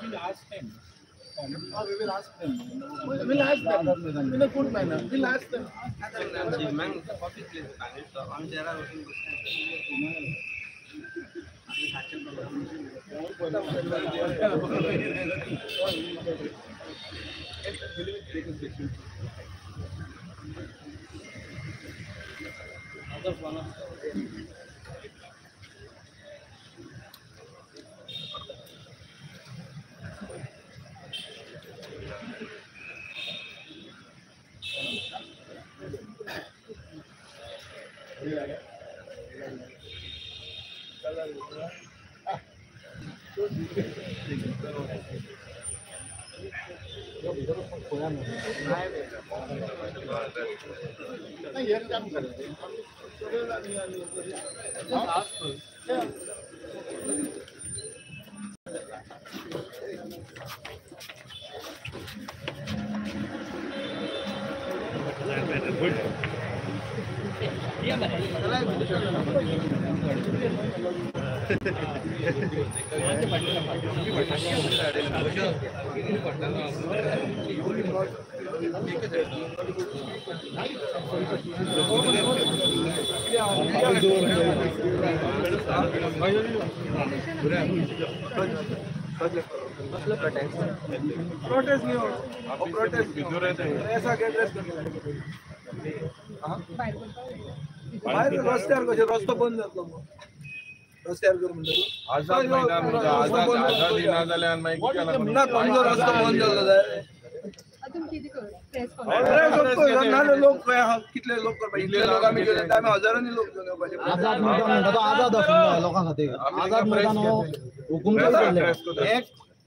We will ask them. We'll ask them in a good manner. We'll ask them. Protest नहीं हो, protest ऐसा क्या dress करके बाहेर रस्त्यावर कशें रस्तो बंद जातलो रस्त्यावर कर म्हणटा आझाद मैदान आझादी ना जाल्यार मागीर ना तुमचो रस्तो बंद जालो जाय अजून किती करू प्रेस नाले लोक कितले लोक करपा इतले लोक आमी गेले आमी हजारांनी लोक घेवन येवपाचे आझाद मैदान म्हणटा तो आझाद आसूंक लोकां खातीर आझाद मैदान हो हुकुमशाही एक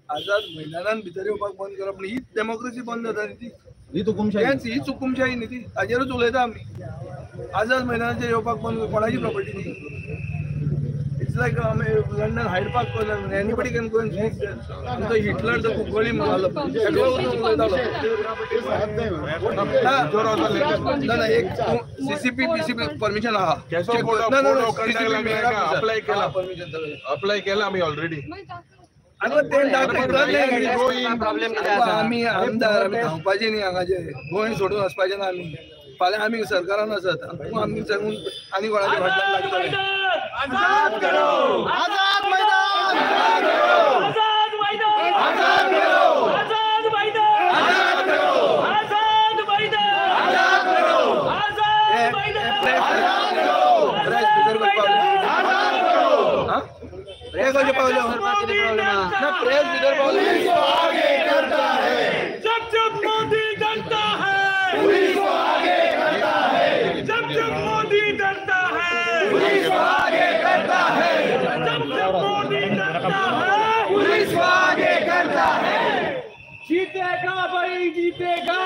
आझाद मैदानान भितर येवपाक बंद करप न्ही हीच डेमोक्रेसी बंद जाता न्ही ती हीच हुकुमशाही हीच हुकुमशाही न्ही ती ताजेरूच उलयता आमी आझाद मैदानाचेर येवपाक बंद कोणाची प्रॉपर्टी न्ही it's like London hide park anybody can go and speak तो हिटलर तो कुंकळी म्हणलो एकलो उलयतालो ना एक सीसीपी पीसीपी परमिशन आहा अप्लाय केला आमी ऑलरेडी आमी आमदार आमी धांवपाचे न्ही हांगाचे गोंय सोडून वचपाचे ना आमी फाल्यां आमी सरकारान आसात आमी सांगून आनी कोणाच्या फाटल्यान लागतले आजाद करो आझाद मैदान आजाद मैदान आजाद करो आजाद मैदान आजाद करो आजाद मैदान आजाद करो आजाद मैदान आजाद करो प्रेस भितर आजाद करो प्रेस कशें पावले ना प्रेस भितर पावले आगे करता है जब जब मोदी डरता है पुलिस को आगे करता है जब जब मोदी डरता है पुलिस को आगे करता है जब जब मोदी डरता है पुलिस को आगे करता है जीतेगा भाई जीतेगा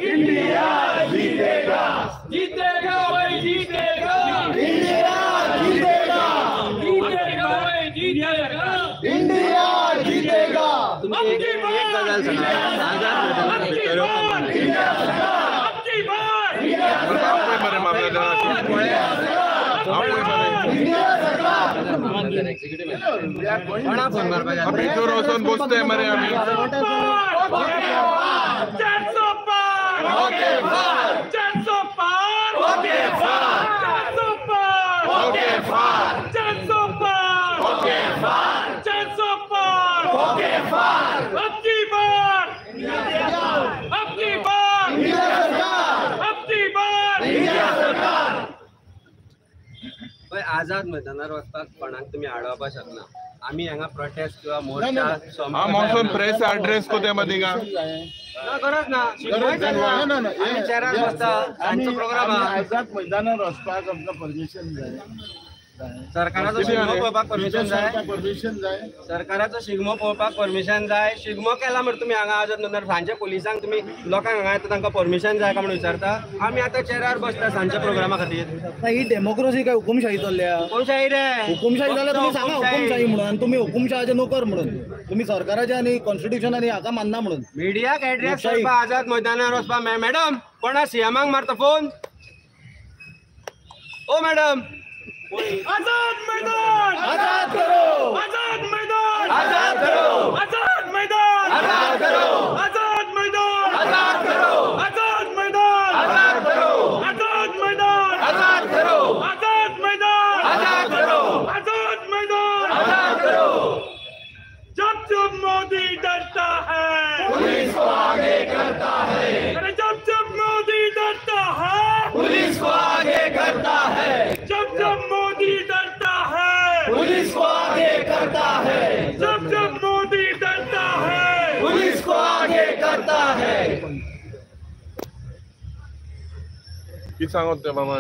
इंडिया जीतेगा जीतेगा भाई जीतेगा इंडिया जीतेगा जीतेगा भाई जीतेगा इंडिया जीतेगा अबकी बार अबकी बार जोर वचून बसते मरे आमी 400 पार 400 पार 400 पार 400 पार 400 पार अबकी बार अबकी बार अबकी बार आझाद मैदानार वचपाक कोणाक तुमी आडोवपाक शकना आमी हांगा प्रोटेस्ट किंवा मोर्चा हांव मावसून प्रेस एड्रेस कोते मदीं गरज ना आमी चेरार बसता सांजचो प्रोग्राम आझाद मैदानार वचपाक आमकां परमिशन जाय सरकाराचो शिगमो पळोवपाक परमिशन जाय सरकाराचो शिगमो पळोवपाक परमिशन जाय शिगमो केला म्हणटा तुमी हांगा आझाद मैदानार सांजचे पुलिसांक तुमी लोकांक हांगा येता तांकां परमिशन जाय काय म्हणून विचारता आमी आतां चेरार बसता सांजच्या प्रोग्रामा खातीर ही डेमोक्रेसी काय हुकुमशाही चल्ल्या हुकुमशाही रे हुकुमशाही जाल्यार तुमी सांगा हुकुमशाही म्हणून आनी तुमी हुकुमशाहाचे नोकर म्हणून तुमी सरकाराचे आनी कॉन्स्टिट्यूशन आनी हाका मानना म्हणून मिडियाक एड्रेस करपाक आझाद मैदानार वचपाक मॅडम कोणा सीएमाक मारता फोन ओ मॅडम आजाद मैदान आजाद करो आजाद मैदान आजाद करो आजाद मैदान आजाद करो आजाद मैदान आजाद करो आजाद मैदान आजाद करो आजाद मैदान आजाद करो आजाद मैदान आजाद करो आजाद मैदान आजाद करो। जब जब मोदी डरता है पुलिस को आगे करता है, अरे जब जब मोदी डरता है पुलिस को आगे करता है, जब जब मोदी डरता है पुलिस को आगे करता है, जब जब मोदी डरता है पुलिस को आगे करता है। किती सांगत ते मामा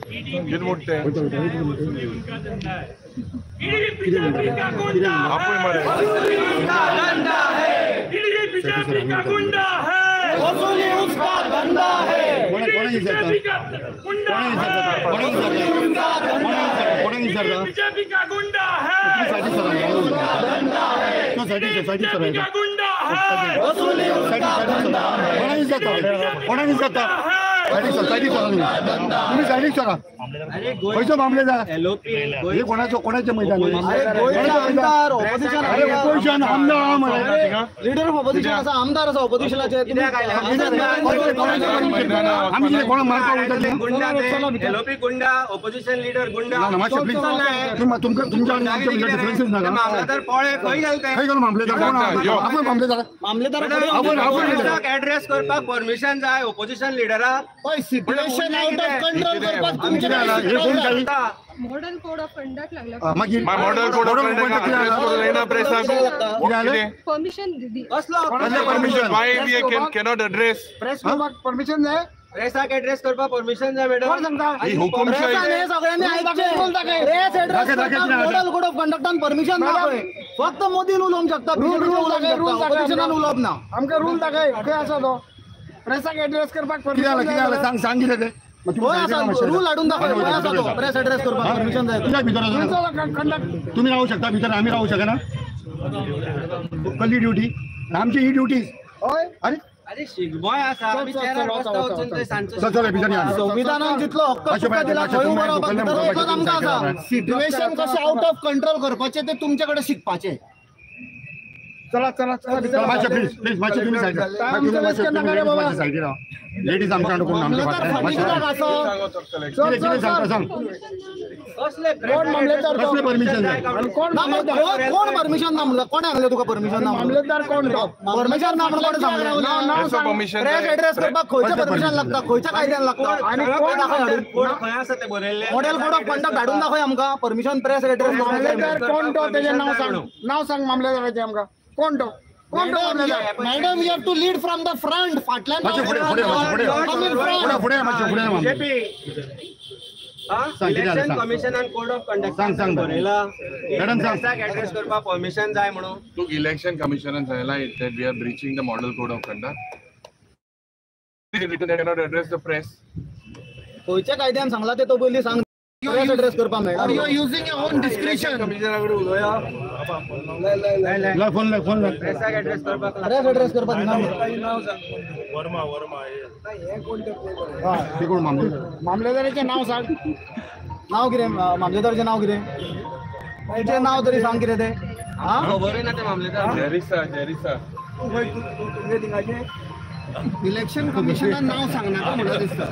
किती मोठे बीजेपी का गुंडा आपण मारे उसका धंधा है, बीजेपी का गुंडा है वसूली उसका धंधा है, बीजेपी का गुंडा है बीजेपी का गुंडा है बीजेपी का गुंडा है वसूली उसका धंधा है, पैसे मामले जा हे कोणाचे मैदान ऑपोजिशन आमदार लीडर ऑफ ऑपोजिशन असा आमदार असा ऑपोजिशनाचे आम्ही कोणा मारता गुंडा एलओपी गुंडा ऑपोजिशन लीडर गुंडा मातशें प्लीज तुमच्या डिफरन्सीस नाका मामलेदार पळे खंय गेलते खंय गेलो मामलेदार आपण मामलेदार मामलेदार ऍड्रेस करपाक परमिशन जाय ऑपोजिशन लिडराक सिच्युएशन आउट ऑफ कंट्रोल करपाक तुमचे हे कोण काही मॉडर्न कोड ऑफ कंडक्ट लागला मागीर model code of conduct address करून येना प्रेसाक परमिशन दिली permission why we cannot address press permission जाय प्रेसाक ऍड्रेस करपाक परमिशन जाय मॅडम ही हुकुमशाही सगळ्यांनी मॉडल कोड ऑफ कंडक्टान परमिशन दाखय फक्त मोदीन उलोवंक शकता ऑपोजिशनान उलोवप ना आमकां रूल दाखय खंय आसा तो प्रेसाक एड्रेस करपाक परमिशन सांग कितें ते रूल हाडून दाखय खंय आसा तो प्रेस एड्रेस करपाक परमिशन जाय तुम्ही राहू शकता भितर आम्ही राहू शकना कसली ड्युटी आमची ही ड्युटी अरे अरे शिगमोय आसा आमी चेरार बसता वचून थंय सांजचो चल चल भितर या संविधानान जितलो हक्क तुका दिला थंय उबो रावपाक भितर वचपाक आमकां आसा सिच्युएशन कशें आउट ऑफ कंट्रोल करपाचें ते तुमचे कडेन शिकपाचें चला चला चला मातशें प्लीज मातशें तुम्ही सायडीर राव लेडीज आमच्या कोण आमच्या सांग कसले कसले परमिशन जाय कोण परमिशन ना म्हणलं कोण सांगले तुका परमिशन ना मामलेदार कोण परमिशन ना म्हणून कोण सांगले परमिशन प्रेस एड्रेस करपाक खंयचे परमिशन लागता खंयच्या कायद्यान लागता आणि कोण खंय आसा ते बरयल्ले मॉडेल कोड ऑफ कंडक्ट हाडून दाखय आमकां परमिशन प्रेस एड्रेस मामलेदार कोण तो तेजें नाव सांग मामलेदाराचें आमकां कोण तो madam you have to lead from the front फाटल्यान इलेक्शन कमिशनान कोड ऑफ कंडक्ट बरयला मॅडम सांग ऍड्रेस करपाक परमिशन जाय म्हणून तू इलेक्शन कमिशनान सांगला that we are breaching the model code of conduct written cannot address the press खंयच्या कायद्यान सांगला ते तो पयलीं सांग प्रेस एड्रेस करपाक मेळटा युजिंग युअर ओन डिस्क्रिशन कमिशनराकडे उलोवया फोन लाय प्रेसाक ऍड्रेस करपाक प्रेस एड्रेस करपाक दिना नाव सांग ते कोण मामलेदाराचें नाव सांग नाव कितें मामलेदाराचें नाव कितें तेजें नाव तरी सांग कितें तें हां खबरूय ना ते मामलेदार जेरिसा तू खंय तुमगे थिंगाचें इलेक्शन कमिशनान नाव सांगनाका म्हणून दिसता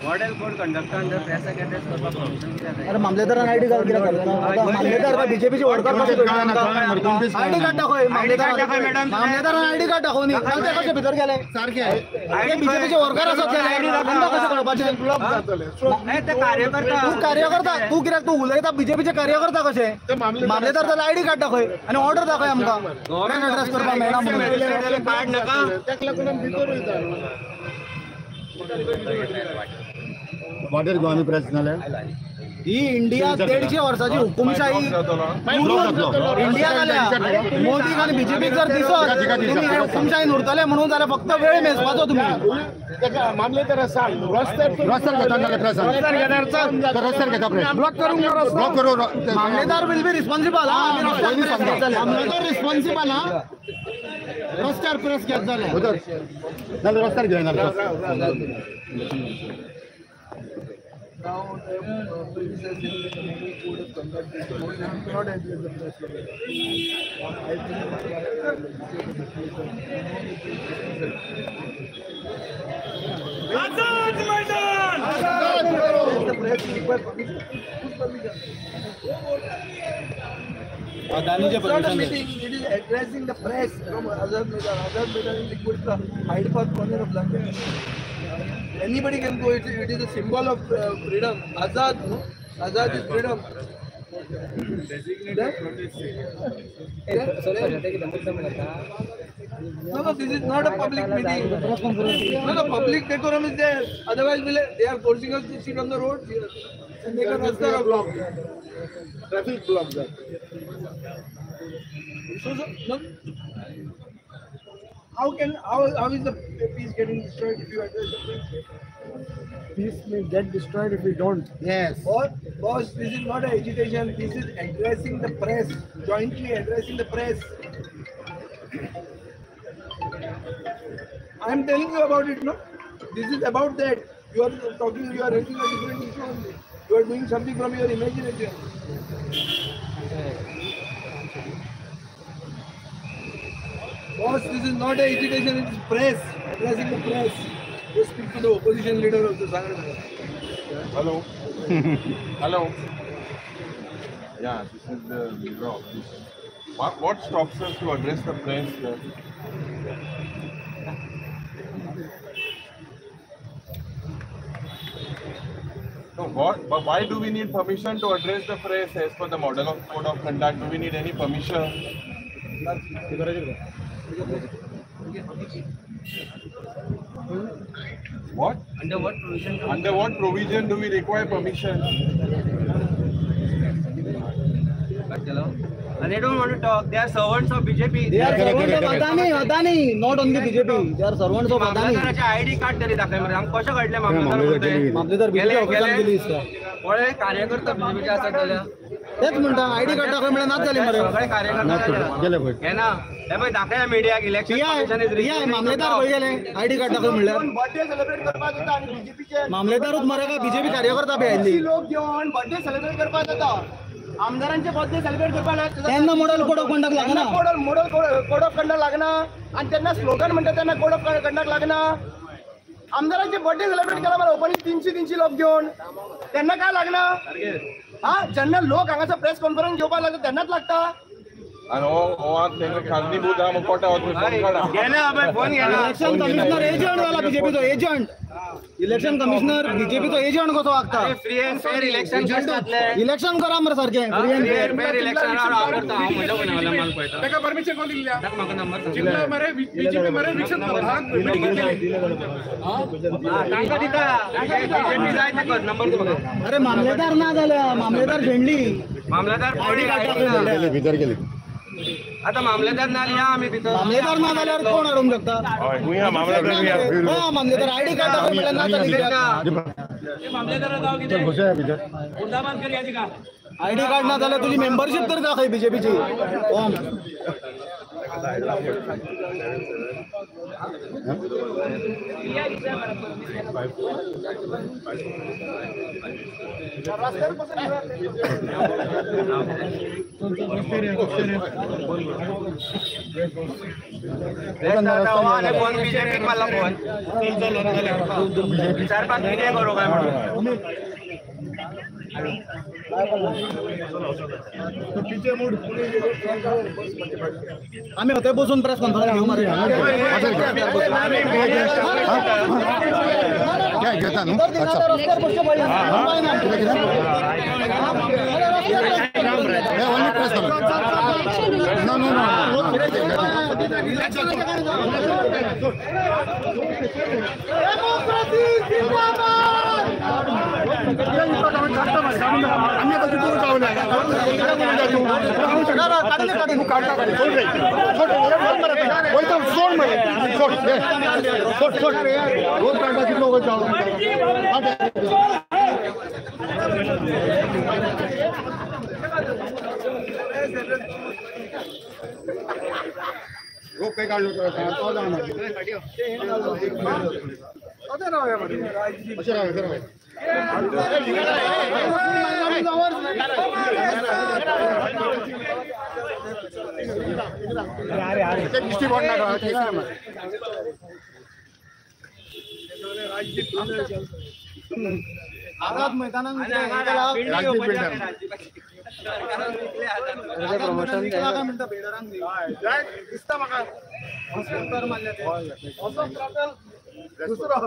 मॉडेल कोड कंडक्टान जर प्रेसाक ऍड्रेस करपाक परमिशन जाय अरे मामलेदारान आयडी कार्ड कित्याक काडलें ना मामलेदार काय बीजेपीचे वर्कर आयडी कार्ड दाखय मामलेदारान आयडी कार्ड दाखोवनी ते कशे भितर गेले सारखे ते बीजेपीचे वर्कर आसात तांकां कशें कळपाचें ते कार्यकर्ता तू कार्यकर्ता तू कित्याक तू उलयता बीजेपीचे कार्यकर्ता कशे मामलेदार जाल्यार आयडी कार्ड दाखय आनी ऑर्डर दाखय आमकां प्रेस एड्रेस करपाक मेळना म्हणून कार्ड नाका वाटेर गो आमी प्रेस नाल्यार ही इंडिया 150 वर्षाची हुकुमशाही इंडिया जाल्या मोदीक आनी बीजेपीक जर दिसत तुम्ही हे हुकुमशाही उरतले म्हणून जाल्यार फक्त वेळ मेजपाचो तुम्ही मामलेदार रस्त्यार घेता ब्लॉक करून मामलेदार विल बी रिस्पॉन्सिबल मामलेदार रिस्पॉन्सिबल हा रस्त्यार प्रेस घेत जाल्यार नाल्यार रस्त्यार घेणार Now, police has said that the code of conduct is not address the press. I think Azad Maidan the press requires permission. Whose permission? It's not a meeting, it is addressing the press from Azad Maidan. Azad Maidan is liquid the Hyde Park corner of London. Anybody can go, it is a symbol of freedom. Azad, no? Azad is freedom. No, this is not a public meeting. No, the public decorum is there. Otherwise, they are forcing us to sit on the road here and make a rasta block. Traffic block there. So, no. How is the peace getting destroyed if you address the press? peace may get destroyed if we don't. Yes. Boss, this is not an agitation. This is addressing the press, jointly addressing the press. I am telling you about it, no? This is about that. You are talking, you are raising a different issue only. You are doing something from your imagination. Boss, this is not an agitation, it is press, addressing the press. You speak to the opposition leader of the Sangram. Hello. Hello. Yeah, this is the bureau office. What stops us to address the press? No, but why do we need permission to address the press as per the model of code of conduct? Do we need any permission? What? Under what provision? Under what provision do we require permission? And they don't want to talk. They are servants of BJP. They are servants of Adani, not only BJP. They are servants of Adani. मामलेदाराचे ID card तरी दाखय मरे आमकां कशें कळटलें मामलेदार मामलेदार BJP ऑफिसात गेली दिसता. पळय कार्यकर्ता बीजेपीचे आसात जाल्यार तेच म्हणटा आयडी कार्ड दाखय म्हणल्यार नाच जाली मरे. सगळे कार्यकर्ता गेले पळय. हे ना हे पळय दाखया मिडियाक इलेक्शन कमिशन इज मामलेदार खंय गेले आयडी कार्ड दाखय म्हणल्यार बर्थडे सेलिब्रेट करपाक जाता आणि बीजेपीचे मामलेदारूच मरे का बीजेपी कार्यकर्ता बी आयिल्ली. लोक घेऊन बर्थडे सेलिब्रेट करपाक जाता. आमदारांचे बर्थडे सेलिब्रेट करपाक लागता. त्यांना मॉडल कोड ऑफ कंडक्ट लागना. मॉडल कोड ऑफ कंडक्ट लागना आणि त्यांना स्लोगन म्हणतात त्यांना कोड ऑफ कंडक्ट लागना. आमदारांचे बर्थडे सेलिब्रेट केला मला ओपनिंग 300 लोक घेऊन त्यांना काय लागना. हा ज्यांना लोक हांगाचा प्रेस कॉन्फरन्स घेवपाक लागता त्यांनाच लागता. And all खाजगी बूथ हा मुकोटा होतो फोन काढा. गेले अबे फोन गेला. इलेक्शन कमिशनर एजंट झाला बीजेपीचो एजंट. इलेक्शन कमिशनर बीजेपीचो एजंट कसो वागता. फ्री एंड फेअर इलेक्शन कशें जातले. इलेक्शन करा मरे सारखे free and free and fair election हांव करता हांव म्हज्या कोणाला माल पळयता. ताका परमिशन कोण दिल्ल्या. म्हाका नंबर जिल्हा मरे बीजेपी मरे विक्षण तांकां दिता. बीजेपी जाय ते कर नंबर तू म्हाका. अरे मामलेदार ना जाल्या मामलेदार झेंडली मामलेदार आयडी कार्ड दाखय. गेले भितर गेले. आता मामलेदार ना या आम्ही तिथं. मामलेदार ना जाल्यार कोण हाडूंक शकता. मामलेदार आयडी कार्ड दाखय म्हणल्यार ना जाली कित्याक. आयडी कार्ड ना जाल्यार तुजी मेंबरशीप तर दाखय बीजेपीची फॉर्म. फोन बीजेपी मारला फोन. 4-5 मिनिट करू काय म्हणून. आम्ही होते बसून प्रेस कॉन्फरन्स घेऊ मरे. काय घेता न्हू. Election रोप काही काढलो आझाद मैदानात प्रमोशन दिसता म्हाका दुसरो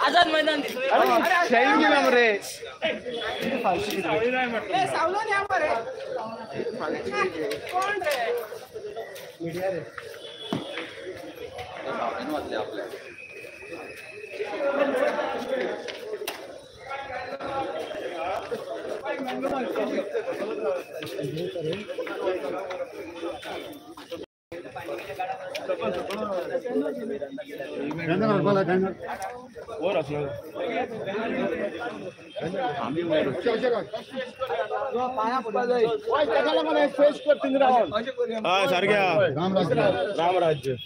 आझाद मैदान रे रामराज्य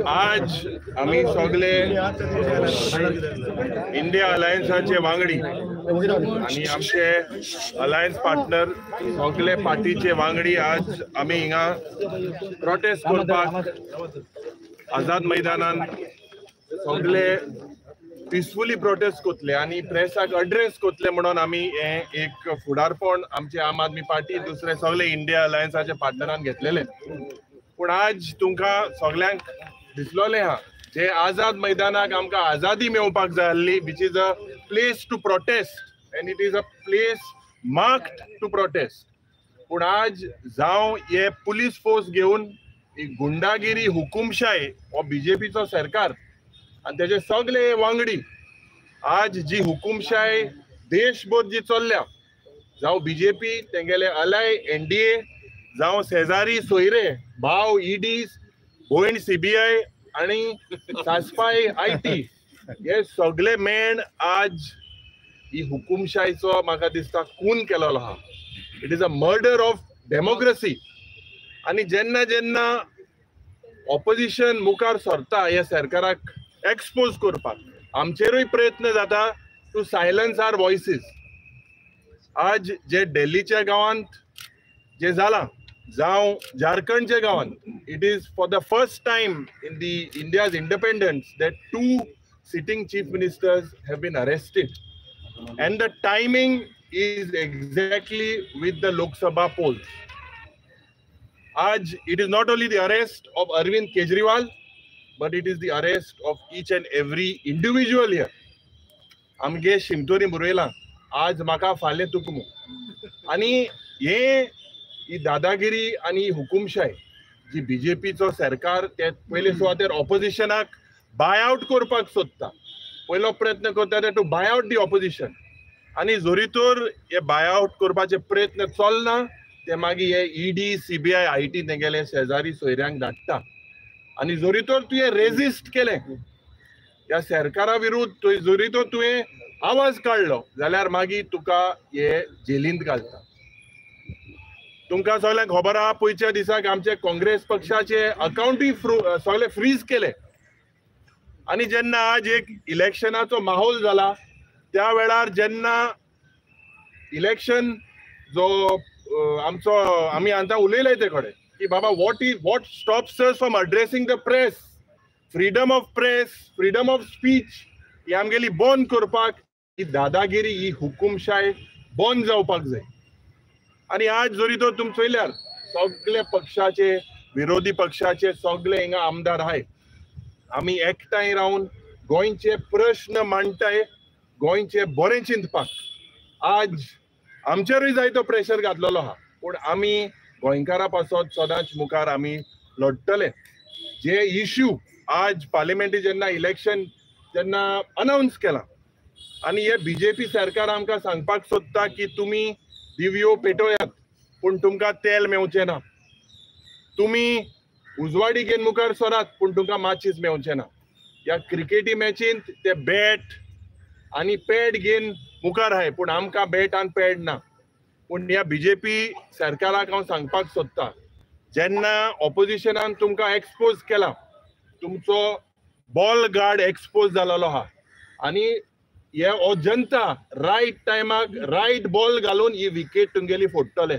आज आम्ही सगळे इंडिया अलायन्साचे वांगडी आणि आमचे अलायन्स पार्टनर सगळे पार्टीचे वांगडी आज आम्ही हिंगा प्रोटेस्ट करपाक आझाद मैदानान सगळे पिसफुली प्रोटेस्ट कोतले आणि प्रेसाक अड्रेस कोतले म्हणून आम्ही हे एक फुडारपण आमचे आम आदमी पार्टी दुसरे सगळे इंडिया अलायन्साचे पार्टनरान घेतलेले. पण आज तुमकां सगळ्यांक दिसलोले हा जे आझाद मैदानाक आमकां आझादी मेळपाक जाय आसली, which is a place to protest and it is a place marked to protest. पण आज जावं हे पुलीस फोर्स घेऊन गुंडागिरी हुकुमशाही हो बीजेपीचो सरकार आणि त्याचे सगळे वांगडी आज जी हुकुमशाही देशभर जी चल्ल्या, जावं बीजेपी तेंगेले अलाय एनडीए, जावं शेजारी सोयरे भाव ईडी, भयण सीबीआय आणि सासपाय आयटी, हे सगळे मेण आज ही हुकुमशाहीचो म्हाका दिसता खून केलेलो आहा. It is a murder of democracy. आणि जेन्ना जेन्ना ऑपोजिशन मुखार सरता ह्या सरकाराक एक्सपोज करपाक, आमचेरूय प्रयत्न जाता टू सायलन्स आवर वॉइसीस. आज जे दिल्लीच्या गांवांत जे जालां, जावं झारखंडच्या गांवांत, it is for the first time in the India's independence that 2 sitting chief ministers have been arrested, and the timing is exactly with the Lok Sabha polls. Aj it is not only the arrest of Arvind Kejriwal, but it is the arrest of each and every individual here. Amge Shimtori Murela आज म्हाका फाल्यां तुकमू. आनी हे ही दादागिरी आनी हुकुमशाही जी बीजेपीचो सरकार ते पयले सुवातेर ऑपोजिशनाक बाय आउट करपाक सोदता. पयलो प्रयत्न करता to buy out the opposition, आनी जोरीतोर हे बाय आउट करपाचे प्रयत्न चलना ते मागीर हे ईडी सीबीआय आयटी तेगेले शेजारी सोयऱ्यांक धाडटा. आनी जोरीतोर तुवें रेजिस्ट केलें ह्या सरकारा विरुद्ध, जोरीतोर तुवें आवाज काडलो जाल्यार मागीर तुका हे जेलींत घालता. तुमकां सगळ्यांक खबर आहा पयच्या दिसाक आमचे काँग्रेस पक्षाचे अकाउंटूय सगळे फ्रीज केले. आनी जेन्ना आज एक इलेक्शनाचो माहोल जाला त्या वेळार जेन्ना इलेक्शन जो आमचो आमी आतां उलयले ते कडेन की बाबा what stops us from addressing the press, freedom of press, freedom of speech ही आमगेली बंद करपाक ही दादागिरी ही हुकुमशाही बंद जावपाक जाय. आनी आज जरी तो तुम चयल्यार सगळे पक्षाचे विरोधी पक्षाचे सगळे हिंगा आमदार आहाय, आमी एकठांय रावन गोंयचे प्रश्न मांडटाय, गोंयचे बरें चिंतपाक. आज आमचेरूय जायतो प्रेशर घातलेलो आहा, पूण आमी गोंयकारा पासत सदांच मुखार आमी लढटले. जे इश्यू आज पार्लिमेंटी जेन्ना इलेक्शन जेन्ना अनाउन्स केला आनी हे बीजेपी सरकार आमकां सांगपाक सोदता की तुमी दिवयो पेटोयात पूण तुमकां तेल मेवचें ना, तुमी उजवाडी घेवन मुखार सरात पूण तुमकां माचीस मेवचें ना. ह्या क्रिकेटी मॅचींत ते बॅट आनी पॅड घेवन मुखार आहाय पूण आमकां बॅट आनी पॅड ना. पूण ह्या बीजेपी सरकाराक हांव सांगपाक सोदता, जेन्ना ऑपोजिशनान तुमकां एक्सपोज केला, तुमचो बॉल गार्ड एक्सपोज जालोलो आहा आनी हे हो जनता रायट टायमाक रायट बॉल घालून ही विकेट तुमगेली फोडटले.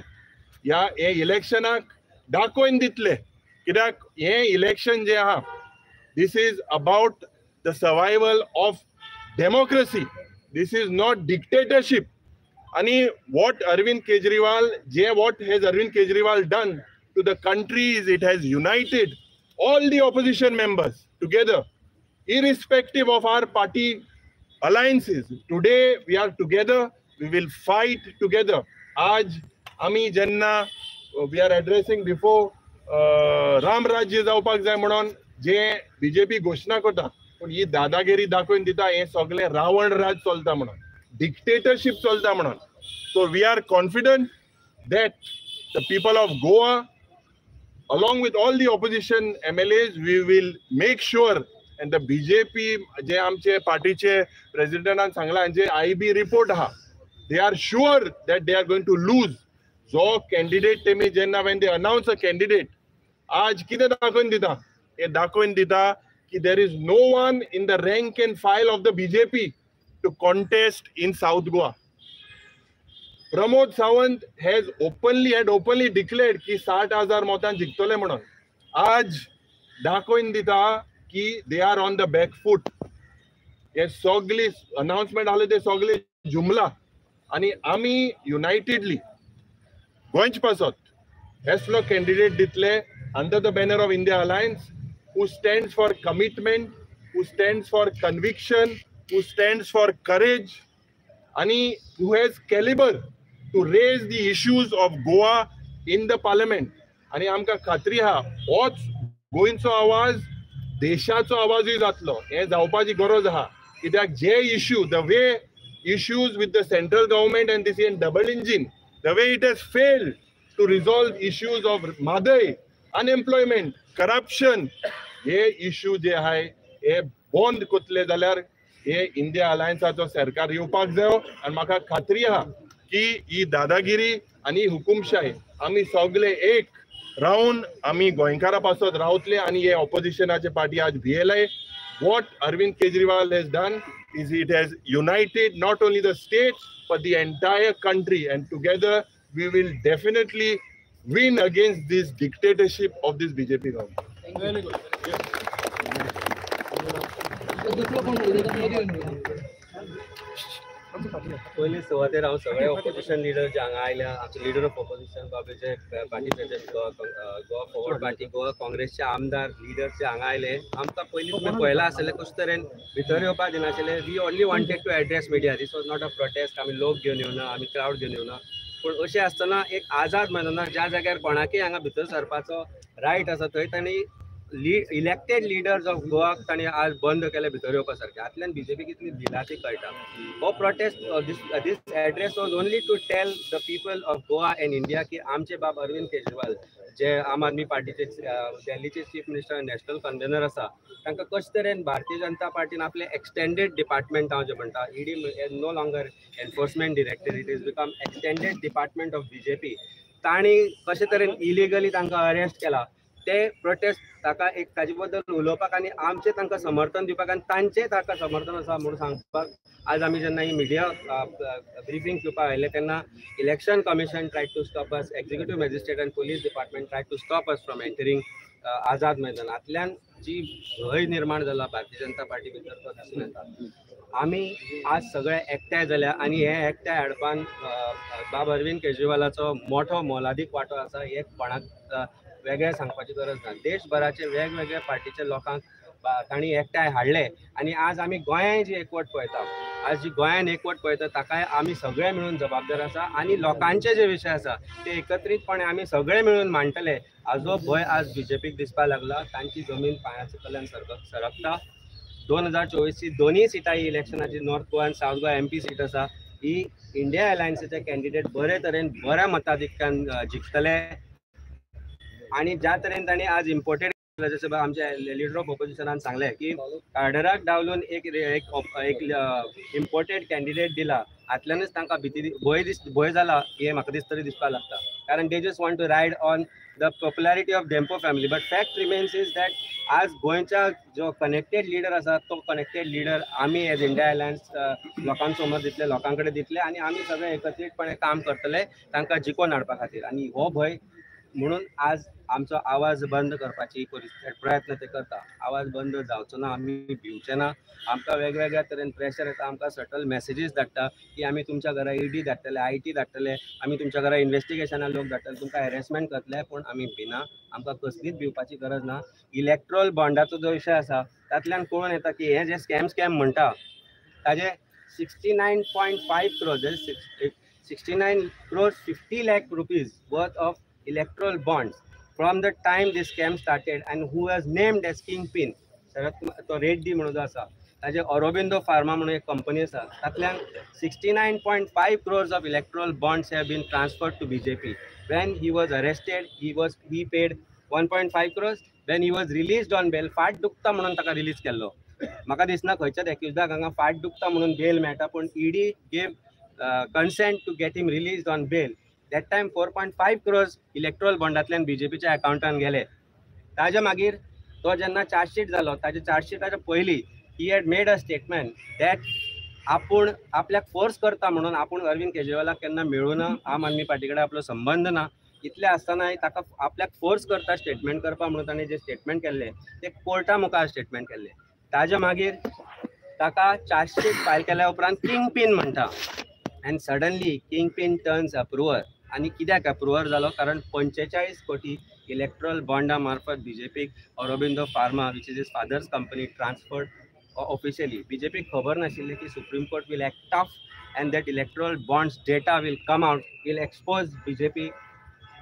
हे इलेक्शनाक दाखोवन दितले, कित्याक हे इलेक्शन जे आहा this is about the survival of democracy, this is not dictatorship. आणि what Arvind Kejriwal done to the country is it has united all the opposition members together, irrespective of our party alliances. Today we are together, we will fight together. Aaj ami jenna we are addressing before Ram Rajya जावपाक जाय म्हणून जे BJP घोषणा करता, पण ही दादागिरी दाखोवन दिता हे सगळे रावण राज चलता म्हणून, डिक्टेटरशिप चलता म्हणून. So we are confident that the people of Goa, along with all the opposition MLAs, we will make sure, and the BJP जे आमचे पार्टीचे प्रेसिडेंटान सांगला जे IB report आहा, they are sure that they are going to lose. जो candidate तेमी जेन्ना when they announce a candidate, आज कितें दाखोवन दिता, हे दाखोवन दिता की there is no one in the rank and file of the BJP to contest in South Goa. Pramod Sawant had openly declared ki 60,000 motan जिंकतले म्हणून. आज दाखोवन दिता की they are on the back foot. हे सगळी announcement आले ते सगळे जुमला आणि आमी युनाइटेडली गोंयच पासत हेसलो candidate दितले under the banner of India Alliance, who stands for commitment, who stands for conviction, who stands for courage, and who has caliber to raise the issues of Goa in the parliament. आणि आमकां खात्री आहा होच गोंयचो आवाज देशाचो आवाजूय जातलो, हे जावपाची गरज आहा. कित्याक जे issue, the way issues with the central government and this double engine, the way it has failed to resolve issues of Madai, unemployment, corruption, हे इश्यू जे आहाय हे बंद कोतले जाल्यार हे इंडिया अलायन्साचो सरकार येवपाक जायो आनी म्हाका खात्री आहा की ही दादागिरी आनी हुकुमशाही आमी सगळे एक रावन आमी गोंयकारा पासत रावतले आनी हे ऑपोजिशनाचे पार्टी आज भियेले. What Arvind Kejriwal has done is it has united not only the state but the entire country, and together we will definitely win against this dictatorship of this BJP government. Very good. पयलीं सुवातेर हांव सगळे opposition leader जे हांगा आयल्या, आमचे leader of opposition बाबेचे party president Goa forward party, Goa काँग्रेसचे आमदार लिडर्स जे हांगा आयले, आमकां पयलीं तुमी पळयला आसलें कशे तरेन भितर येवपाक दिनाशिल्ले. We only wanted to address media. This was not a protest. आमी लोक घेवन येवना, आमी क्रावड घेवन येवना, पूण अशें आसतना एक आझाद मैदानार ज्या जाग्यार कोणाकय हांगा भितर सरपाचो रायट आसा थंय तांणी इलेक्टेड लिडर्स ऑफ गोवा तांणी आज बंद केले भितर येवपा सारकें. हातल्यान बीजेपी कितली भिला ती कळटा. हो protest this address was only to tell the people of Goa and India की आमचे बाब अरविंद केजरीवाल जे आम आदमी पार्टीचे दिल्लीचे चीफ मिनिस्टर नॅशनल कन्व्हेनर आसा, तांकां कशे तरेन भारतीय जनता पार्टीन आपले एक्सटेंडेड डिपार्टमेंट हांव जे म्हणटा, ED no longer enforcement director, it is become extended department of BJP. तांणी कशे तरेन इलिगली तांकां अरेस्ट केला. ते प्रोटेस्ट ताका एक ताजे बद्दल उलोवपाक आनी आमचे तांकां समर्थन दिवपाक आनी तांचे ताका समर्थन आसा म्हणून सांगपाक आज आमी जेन्ना ही मिडिया ब्रिफींग घेवपाक आयले तेन्ना election commission tried to stop us, executive magistrate आनी police department tried to stop us from entering Azad मैदानांतल्यान जी भंय निर्माण जाला भारतीय जनता पार्टी भितर तो दिसून येता. आमी आज सगळे एकठांय जाल्या आनी हे एकठांय हाडपान बाब अरविंद केजरीवालाचो मोठो मोलादीक वांटो आसा. हे कोणाक वेगळे सांगपाची गरज ना. देशभराचे वेगवेगळे पार्टीचे लोकांक तांणी एकठांय हाडले आनी आज आमी गोंयां जी एकवट पळयता, आज जी गोंयान एकवट पळयता ताकाय आमी सगळे मिळून जबाबदार आसा आनी लोकांचे जे विशय आसा ते एकत्रीतपणे आमी सगळे मिळून मांडटले. हाजो भंय आज बीजेपीक दिसपाक लागला. तांची जमीन पांयाच्या तल्यान सरकता. 2024ची दोनूय सिटां ही इलेक्शनाची नॉर्थ गोवा आनी सावथ गोवा MP सीट आसा, ही इंडिया अलायन्साचे कॅन्डिडेट बरे तरेन बऱ्या मताधिक्यान जिखतले. आणि ज्या तरेन तांणी आज इम्पोर्टेड जशें आमचे लिडर ऑफ ऑपोजिशनान सांगले की कार्डराक डावलून एक इम्पोर्टेड कॅन्डिडेट दिला, हातल्यानच तांकां भंय जाला हे म्हाका तरी दिसपाक लागता. कारण they just want to ride on the popularity of Dempo family. But fact remains is that आज गोंयचा जो कनेक्टेड लिडर आसा तो कनेक्टेड लिडर आमी एज इंडिया अलायन्स लोकांसमोर दितले, लोकां कडेन दितले आनी आमी सगळे एकत्रीतपणे काम करतले तांकां जिखोवन हाडपा खातीर. आनी हो भंय म्हणून आज आमचो आवाज बंद करपाची प्रयत्न ते करता. आवाज बंद जावचो ना, आमी भिवचे ना. आमकां वेगवेगळ्या तरेन प्रेशर येता, आमकां सटल मेसेजीस धाडटा की आमी तुमच्या घरा ईडी धाडटले, IT धाडटले, आमी तुमच्या घरा इन्व्हेस्टिगेशनान लोक धाडटले, तुमकां हॅरेसमेंट करतले. पूण आमी भिना, आमकां कसलीच भिवपाची गरज ना. इलेक्ट्रॉल बॉन्डाचो जो विशय आसा तातल्यान कळून येता की हे जे स्कॅम म्हणटा ताजे 69.5 crores 69 crores 50 lakh rupees worth of electoral bonds from the time this scam started, and who was named as kingpin तो रेड्डी म्हणून जो आसा ताजे ऑरोबिंदो फार्मा म्हणून एक कंपनी आसा, तातल्यान 69.5 crores of electoral bonds have been transferred to BJP. When he was arrested, he paid 1.5 crores. When he was released on bail, फाट दुखता म्हणून ताका रिलीज केल्लो. म्हाका दिसना खंयच्याच एक्युजडाक हांगा फाट दुखता म्हणून बेल मेळटा, पूण ED gave consent to get him released on bail. That time 4.5 crores Electral बॉन्डांतल्यान बीजेपीच्या अकाउंटान गेले. ताजे मागीर तो जेन्ना चार्जशीट जालो, ताजे चार्जशीटाच्या पयलीं he had made a statement that आपूण आपल्याक फोर्स करता म्हणून आपूण अरविंद केजरीवालाक केन्ना मेळूना, आम आदमी पार्टी कडेन आपलो संबंध ना. इतले आसतनाय ताका आपल्याक फोर्स करता स्टेटमेंट करपा म्हणून ताणें जे स्टेटमेंट केल्ले ते कोर्टा मुखार स्टेटमेंट केल्ले. ताजे मागीर ताका चार्जशीट फायल केल्या उपरांत किंग पिन म्हणटा, and suddenly kingpin turns approver. आणि कित्याक अप्रुवर जालो? कारण 45 कोटी इलेक्ट्रॉल बॉन्डा मार्फत बीजेपीक Aurobindo pharma which is his father's company transferred officially. बीजेपीक खबर नाशिल्ले की supreme court will act tough and that electoral bonds data will come out, will expose BJP,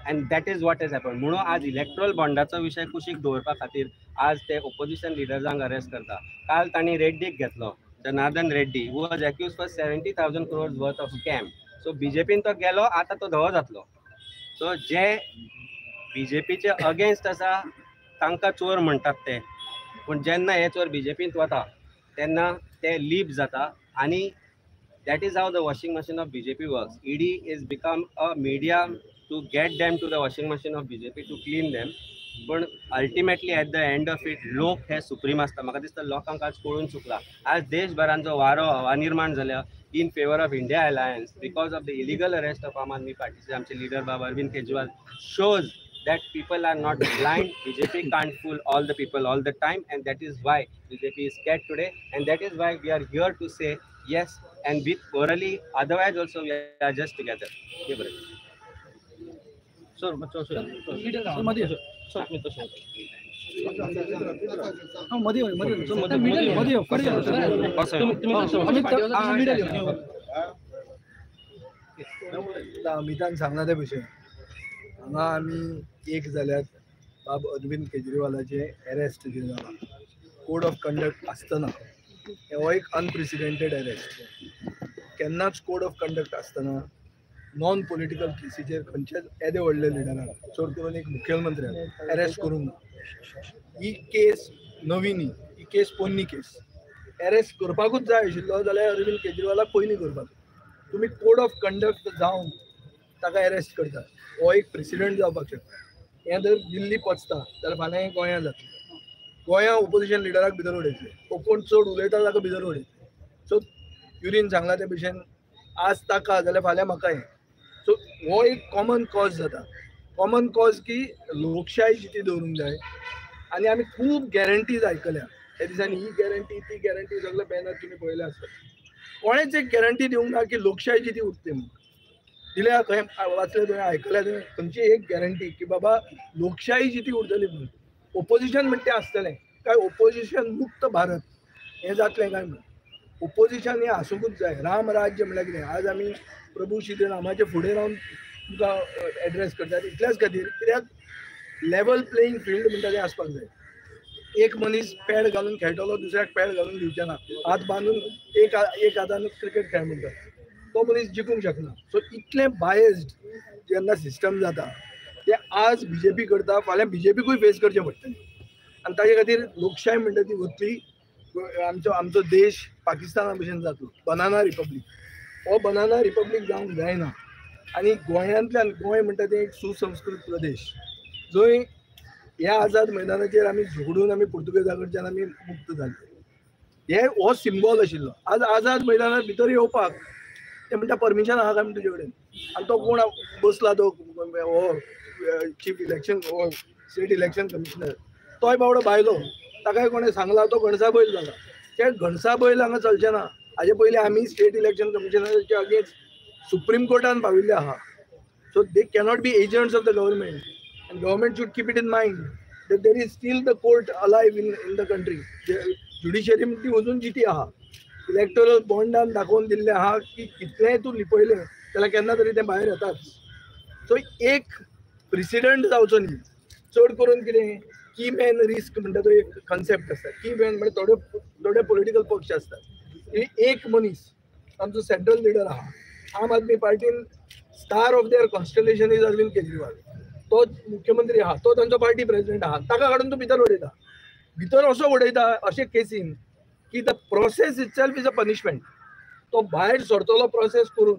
and that is what has happened. म्हणून आज Electral बॉन्डाचो विषय कुशीक दवरपा खातीर आज ते ऑपोजिशन लिडर्सांक अरेस्ट करता. काल तांणी रेड्डीक घेतलो, Janardan Reddy, who was accused for 70,000 crores worth of scam. सो बीजेपीन तो गेलो, आता तो धवो जातलो. सो जे बीजेपीचे अगेन्स्ट आसा तांकां चोर म्हणटात ते, पूण जेन्ना हे चोर बीजेपींत वता तेन्ना ते लीप जाता आणि that is how the washing machine of BJP works. ED is become a medium to get them to the washing machine of BJP to clean them. But ultimately at the end of it, लोक हे supreme असता. म्हाका दिसता लोकांक आज कळून चुकला. आज देशभरांचो वारो निर्माण झाला in favor of India alliance because of the illegal arrest of Aam Aadmi Party. आमचे leader Baba Arvind Kejriwal shows that people are not blind. BJP can't fool all the people all the time, and that is why BJP is scared today, and that is why we are here to say yes and be orally. Otherwise also we are just together. Amitabh Sangla त्या विशय हांगा आमी एक जाल्यात बाब Arvind केजरीवालाचे arrest जे जाला code of conduct आसतना हो एक अनप्रेसिडेंटेड अरेस्ट. केन्नाच कोड ऑफ कंडक्ट आसतना नॉन पॉलिटिकल केसीचेर खंयचेच येदे व्हडले लिडराक चड करून एक मुख्यमंत्र्याक अरेस्ट करूंक ना. ही केस नवी न्ही, ही केस पोन्नी केस. अरेस्ट करपाकूच जाय आशिल्लो जाल्यार अरविंद केजरीवालाक पयलीं करपाक. तुमी कोड ऑफ कंडक्ट जावन ताका अरेस्ट करता, हो एक प्रेसिडेंट जावपाक शकता. हें जर दिल्ली पचता जाल्यार फाल्यां हें गोंयां जातलें. गोंयां ओपोजिशन लिडराक भितर उडयतले, कोण चड उलयता ताका भितर उडयतले. सो युरीन सांगला त्या भशेन आज ताका जाल्यार फाल्यां म्हाका हें. सो हो एक कॉमन कॉज जाता. कॉमन कॉज की लोकशाय जिती दवरूंक जाय. आनी आमी खूब गॅरंटीज आयकल्या ह्या दिसांनी, ही गॅरंटी ती गॅरंटी सगळे बॅनर तुमी पळयले आसता. कोणेच एक गॅरंटी दिवंक ना की लोकशाय जिती उरतली म्हणून. दिल्या खंय वाचले तुवें आयकल्या तुवें खंयची एक गॅरंटी की बाबा लोकशाही जिती उरतली म्हणून. ओपोजिशन म्हणटा तें आसतलें काय ओपोजिशन मुक्त भारत हें जातलें काय म्हणून. ओपोजिशन हें आसूंकूच जाय. राम राज्य म्हणल्यार कितें. आज आमी प्रभू श्री रामाचे फुडें रावन तुमकां एड्रेस करतात इतल्याच खातीर कित्याक लेवल प्लेईंग फील्ड म्हणटा तें आसपाक जाय. एक मनीस पॅड घालून खेळटलो दुसऱ्याक पॅड घालून दिवचे ना. हात बांदून एक हातान क्रिकेट खेळ म्हणटा तो मनीस जिखूंक शकना. सो इतलें बायस्ड जेन्ना सिस्टम जाता ते आज बीजेपी करता, फाल्यां बीजेपीकूय फेस करचें पडटलें. आनी ताजे खातीर लोकशाय म्हणटा ती वतली. आमचो देश पाकिस्ताना भशेन जातलो बनाना रिपब्लीक. हो बनाना रिपब्लीक जावंक जायना. आनी गोंयांतल्यान गोंय म्हणटा तें एक सुसंस्कृत प्रदेश जंय ह्या आझाद मैदानाचेर आमी झगडून आमी पुर्तुगेजा कडच्यान आमी मुक्त जाल्ले. हे हो सिंबॉल आशिल्लो. आज आझाद मैदानार भितर येवपाक ते म्हणटा परमिशन आहा काय म्हणटा तुजे कडेन. आनी तो कोण बसला तो हो चीफ इलेक्शन हो स्टेट इलेक्शन कमिशनर तोय बावडो भायलो. ताकाय कोणें सांगला तो घणसा बैल जाला. ते घणसा बैल हांगा चलचें ना. हाजे पयलीं आमी स्टेट इलेक्शन कमिशनराच्या अगेन्स्ट सुप्रीम कोर्टान पाविल्ले आहा. So they cannot be agents of the government. And government should keep it in mind that there is still the court alive in the country. Judiciary ती अजून जिती आहा. इलेक्टोरल बॉन्डान दाखोवन दिल्ले आहा की कितलेंय तूं लिपयलें जाल्यार केन्ना तरी तें भायर येताच. सो एक प्रेसिडेंट जावचो न्ही. चड करून कितें की मॅन रिस्क म्हणटा तो एक कन्सेप्ट आसता. की मॅन म्हणजे थोडे पॉलिटिकल पक्ष आसतात. एक मनीस आमचो सेंट्रल लिडर आहा. आम आदमी पार्टीन star of their constellation is Arvind Kejriwal. तो मुख्यमंत्री आहा, तो तांचो पार्टी प्रेसिडेंट आहा. ताका काडून तूं भितर उडयता. भितर असो उडयता अशे केसीन की the process itself is a punishment. तो भायर सरतलो प्रोसेस करून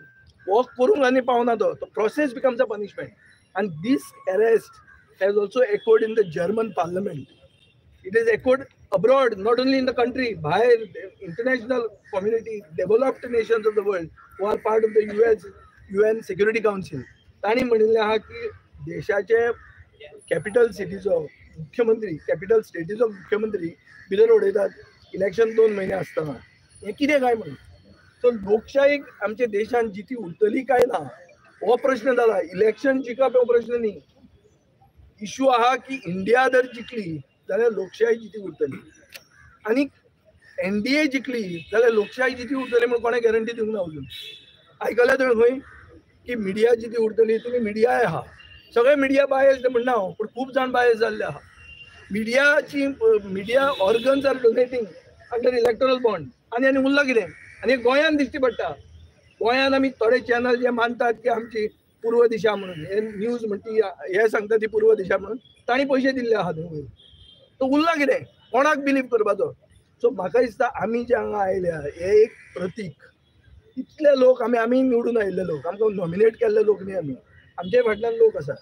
हो करूंक आनी पावना. तो प्रोसेस बिकम्स अ पनिशमेंट. आनी this arrest has also echoed in the German parliament. It is echoed abroad, not only in the country. भायर international community, developed nations of the world who are part of the UN security council तांणी म्हणिल्लें आहा की देशाचे capital सिटीचो मुख्यमंत्री, capital स्टेटीचो मुख्यमंत्री भितर उडयतात इलेक्शन 2 म्हयने आसतना. हें कितें काय म्हणून. सो लोकशायेक आमच्या देशान जिती उरतली काय ना हो प्रश्न जाला. इलेक्शन जिखप हो प्रश्न न्ही. इशू आहा की इंडिया जर जिखली जाल्यार लोकशाय जिती उरतली. आनी NDA जिखली जाल्यार लोकशाय जिती उरतली म्हणून कोणें गॅरंटी दिवंक ना अजून. आयकल्या तुवें खंय की मिडिया जिती उरतली. तुमी मिडियाय आहा. सगळे मिडिया बायस्ड म्हणना हांव, पूण खूब जाण बायस जाल्ले आहा. Media organs are donating under electoral bond. आनी उरलां कितें. आनी गोंयान दिश्टी पडटा. गोंयान आमी थोडे चॅनल जे मानतात की आमची पूर्व दिशा म्हणून हे न्यूज म्हणटी हे सांगता ती पूर्व दिशा म्हणून तांणी पयशे दिल्ले आहा. तो उरलां कितें. कोणाक बिलीव करपाचो. सो म्हाका दिसता आमी जे हांगा आयल्या हे एक प्रतीक. इतले लोक आमी निवडून आयिल्ले लोक, आमकां नॉमिनेट केल्ले लोक न्ही आमी, आमचे फाटल्यान लोक आसा.